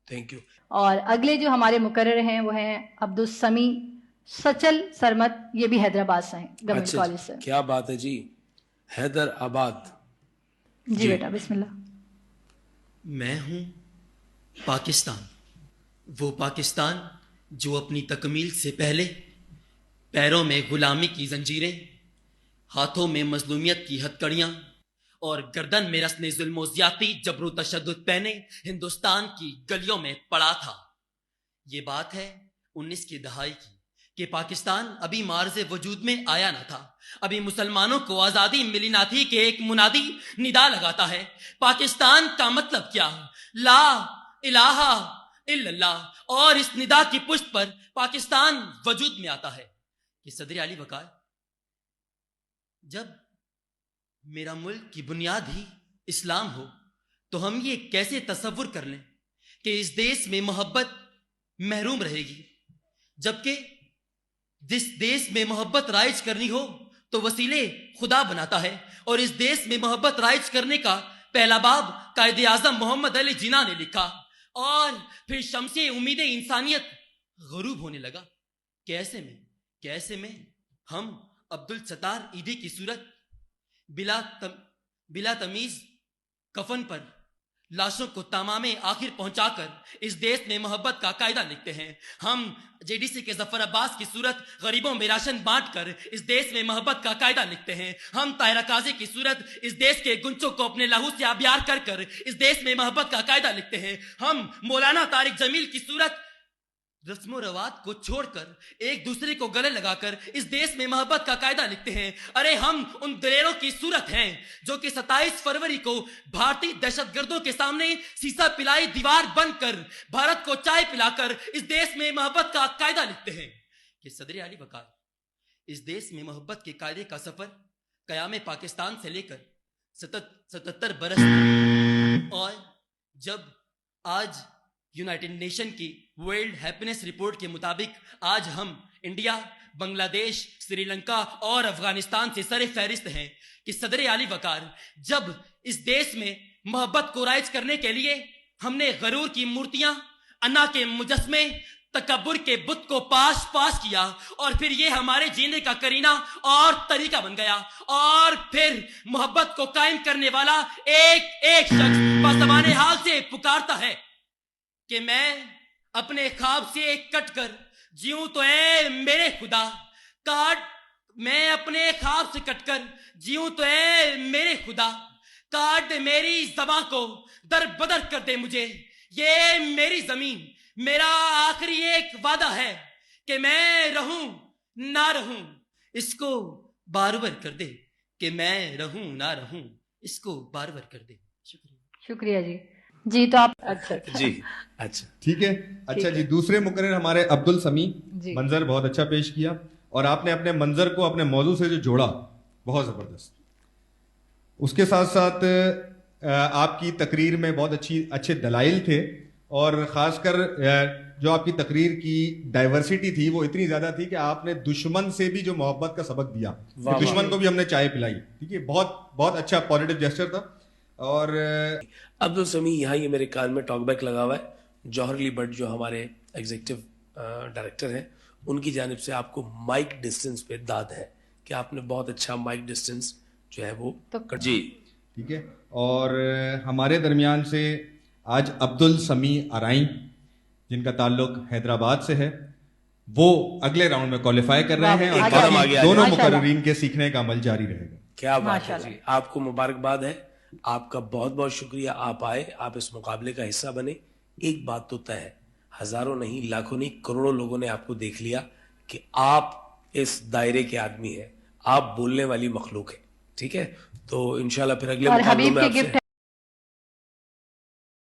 Thank you. اور اگلے جو ہمارے مقرر ہیں وہ ہیں عبدالسمیع سچل سرمت، یہ بھی حیدرآباد سے ہیں، گورنمنٹ اچھا کالج سے. کیا بات ہے جی، حیدرآباد. جی بیٹا بسم اللہ. میں ہوں پاکستان، وہ پاکستان جو اپنی تکمیل سے پہلے پیروں میں غلامی کی زنجیریں، ہاتھوں میں مظلومیت کی ہتکڑیاں اور گردن میں رسن ظلم و زیادتی جبر و تشدد پہنے ہندوستان کی گلیوں میں پڑا تھا. یہ بات ہے 19 کی دہائی کی کہ پاکستان ابھی معرض وجود میں آیا نہ تھا. ابھی مسلمانوں کو آزادی ملی نہ تھی کہ ایک منادی ندا لگاتا ہے، پاکستان کا مطلب کیا؟ لا الہ الا اللہ. اور اس ندا کی پشت پر پاکستان وجود میں آتا ہے. کہ صدر علی وقار، جب میرا ملک کی بنیاد ہی اسلام ہو تو ہم یہ کیسے تصور کر لیں کہ اس دیش میں محبت محروم رہے گی، جبکہ جس دیش میں محبت رائج کرنی ہو تو وسیلے خدا بناتا ہے. اور اس دیش میں محبت رائج کرنے کا پہلا باب قائد اعظم محمد علی جناح نے لکھا، اور پھر شمس امید انسانیت غروب ہونے لگا. کیسے میں ہم عبدالستار عیدی کی صورت بلا تمیز کفن پر لاشوں کو تمام آخر پہنچا کر اس دیش میں محبت کا قاعدہ لکھتے ہیں. ہم جے ڈی سی کے ظفر عباس کی صورت غریبوں میں راشن بانٹ کر اس دیش میں محبت کا قاعدہ لکھتے ہیں. ہم طاہرہ قاضی کی صورت اس دیش کے گنچوں کو اپنے لہو سے آبیار کر اس دیش میں محبت کا قاعدہ لکھتے ہیں. ہم مولانا طارق جمیل کی صورت رسم و روات کو چھوڑ کر ایک دوسرے کو گلے لگا کر اس دیش میں محبت کا قاعدہ لکھتے ہیں. ارے ہم ان دلیروں کی صورت ہیں جو کہ 27 فروری کو بھارتی دہشت گردوں کے سامنے سیسا پلائی دیوار بن کر بھارت کو چائے پلا کر اس دیش میں محبت کا قاعدہ لکھتے ہیں. کہ صدر علی وقار، اس دیش میں محبت کے قاعدے کا سفر قیام پاکستان سے لے کر 77 برس، اور جب آج یونائٹڈ نیشن کی ورلڈ ہیپینس رپورٹ کے مطابق آج ہم انڈیا، بنگلہ دیش، سری لنکا اور افغانستان سے سر فہرست ہیں. کہ صدر علی وقار، جب اس دیش میں محبت کو رائج کرنے کے لیے ہم نے غرور کی مورتیاں، انا کے مجسمے، تکبر کے بت کو پاش کیا، اور پھر یہ ہمارے جینے کا کرینہ اور طریقہ بن گیا، اور پھر محبت کو قائم کرنے والا ایک شخص بزبان حال سے پکارتا ہے کہ میں اپنے خواب سے کٹ کر جیوں تو اے میرے خدا، میں اپنے خواب سے کٹ کر جیوں تو اے میرے خدا، کاٹ دے میری زباں کو، در بدر کر دے مجھے یہ میری زمین. میرا آخری ایک وعدہ ہے کہ میں رہوں نہ رہوں اس کو بارور کر دے، کہ میں رہوں نہ رہوں اس کو بارور کر دے. شکریہ جی. جی تو آپ اچھا جی اچھا ٹھیک ہے. اچھا جی، دوسرے مقرر ہمارے عبدالسمیع. منظر بہت اچھا پیش کیا، اور آپ نے اپنے منظر کو اپنے موضوع سے جو جوڑا بہت زبردست. اس کے ساتھ ساتھ آپ کی تقریر میں بہت اچھے دلائل تھے، اور خاص کر جو آپ کی تقریر کی ڈائیورسٹی تھی وہ اتنی زیادہ تھی کہ آپ نے دشمن سے بھی جو محبت کا سبق دیا، دشمن کو بھی ہم نے چائے پلائی. ٹھیک ہے، بہت اچھا پازیٹیو جیسچر تھا. اور عبدالسمیع، یہاں یہ میرے کان میں ٹاک بیک لگا ہوا ہے. جوہر علی بٹ جو ہمارے ایگزیکٹو ڈائریکٹر ہیں، ان کی جانب سے آپ کو مائک ڈسٹنس پہ داد ہے کہ آپ نے بہت اچھا مائک ڈسٹنس جو ہے وہ جی ٹھیک ہے. اور ہمارے درمیان سے آج عبدالسمیع ارائیں، جن کا تعلق حیدرآباد سے ہے، وہ اگلے راؤنڈ میں کوالیفائی کر رہے ہیں، اور دونوں مقررین کے سیکھنے کا عمل جاری رہے گا. کیا بات ہے جی، آپ کو مبارکباد ہے. آپ کا بہت بہت شکریہ، آپ آئے، آپ اس مقابلے کا حصہ بنے. ایک بات تو طے ہے، ہزاروں نہیں، لاکھوں نہیں، کروڑوں لوگوں نے آپ کو دیکھ لیا کہ آپ اس دائرے کے آدمی ہیں، آپ بولنے والی مخلوق ہیں. ٹھیک ہے، تو انشاءاللہ پھر اگلے مقابلوں میں آپ سے